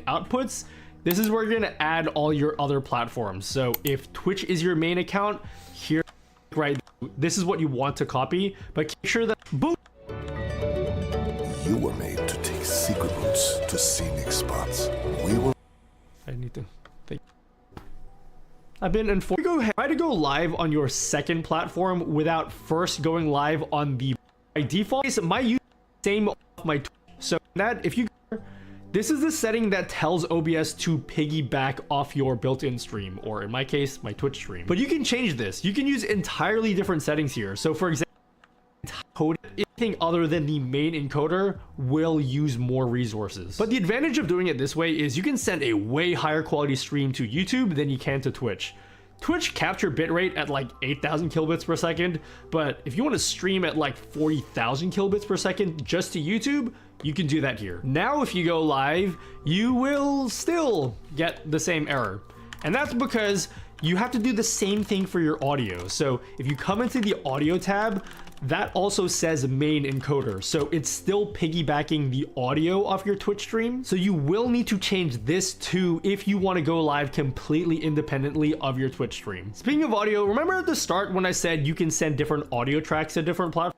outputs, this is where you're going to add all your other platforms. So if Twitch is your main account, here, right, this is what you want to copy, but make sure that, boom. You were made to take secret routes to scenic spots. We will. I need to think. I've been informed. Try to go live on your second platform without first going live on the, by default. My use same off my Twitch. So that if you, this is the setting that tells OBS to piggyback off your built-in stream, or in my case, my Twitch stream. But you can change this. You can use entirely different settings here. So for example, anything other than the main encoder will use more resources. But the advantage of doing it this way is you can send a way higher quality stream to YouTube than you can to Twitch. Twitch capture bitrate at like 8,000 kilobits per second, but if you want to stream at like 40,000 kilobits per second just to YouTube, you can do that here. Now, if you go live, you will still get the same error. And that's because you have to do the same thing for your audio. So if you come into the audio tab, that also says main encoder. So it's still piggybacking the audio off your Twitch stream. So you will need to change this too if you want to go live completely independently of your Twitch stream. Speaking of audio, remember at the start when I said you can send different audio tracks to different platforms?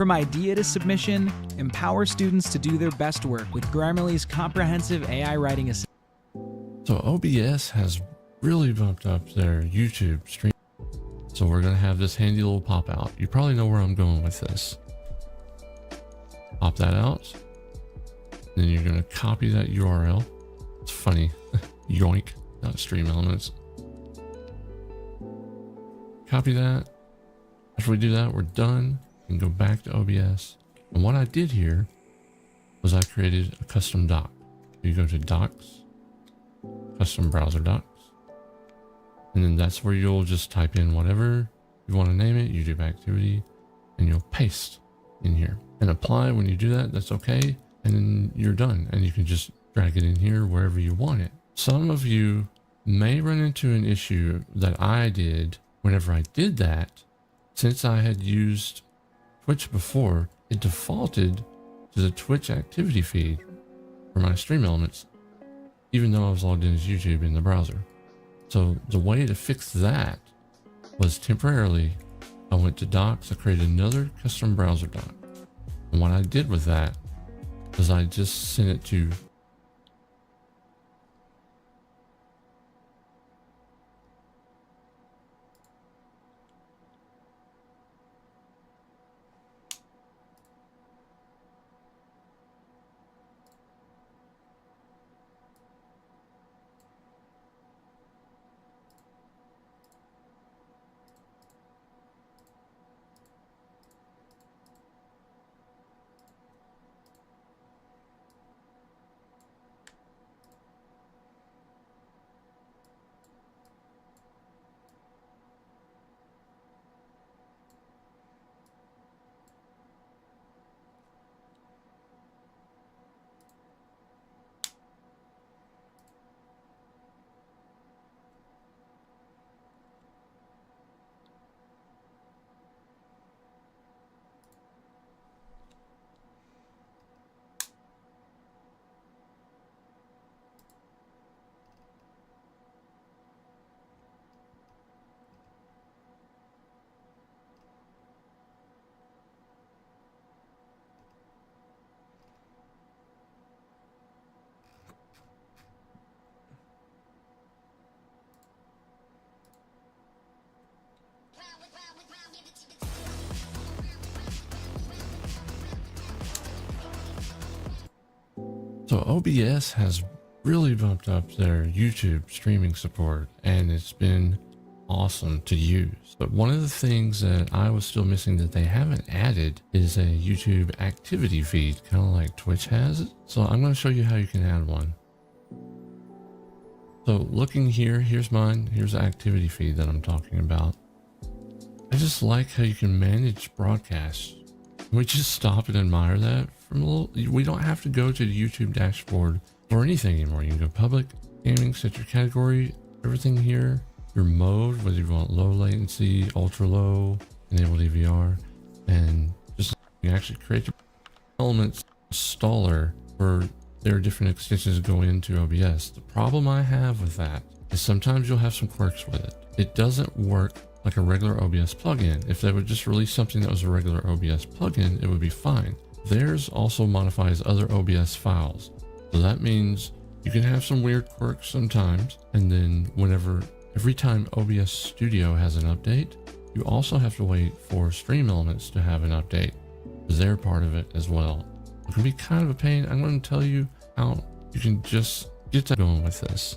From idea to submission, empower students to do their best work with Grammarly's comprehensive AI writing assistant. So OBS has really bumped up their YouTube stream. So we're going to have this handy little pop out. You probably know where I'm going with this. Pop that out. Then you're going to copy that URL. It's funny. Yoink, not stream elements. Copy that. After we do that, we're done. And go back to OBS. And what I did here was I created a custom doc. You go to Docs, Custom Browser Docs. And then that's where you'll just type in whatever you want to name it, YouTube activity, and you'll paste in here. And apply when you do that, that's okay. And then you're done. And you can just drag it in here wherever you want it. Some of you may run into an issue that I did whenever I did that. Since I had used Twitch before, it defaulted to the Twitch activity feed for my stream elements, even though I was logged in as YouTube in the browser. So the way to fix that was temporarily, I went to Docs, I created another custom browser doc. And what I did with that was I just sent it to So OBS has really bumped up their YouTube streaming support, and it's been awesome to use. But one of the things that I was still missing that they haven't added is a YouTube activity feed, kind of like Twitch has it. So I'm going to show you how you can add one. So looking here, here's mine. Here's the activity feed that I'm talking about. I just like how you can manage broadcasts. We just stop and admire that from a little. We don't have to go to the YouTube dashboard or anything anymore. You can go public, gaming, set your category, everything here, your mode, whether you want low latency, ultra low, enable DVR, and just you actually create your elements installer where there are different extensions that go into OBS. The problem I have with that is sometimes you'll have some quirks with it. It doesn't work like a regular OBS plugin. If they would just release something that was a regular OBS plugin, it would be fine. Theirs also modifies other OBS files. So that means you can have some weird quirks sometimes, and then every time OBS Studio has an update, you also have to wait for Stream Elements to have an update, because they're part of it as well. It can be kind of a pain. I'm going to tell you how you can just get that going with this.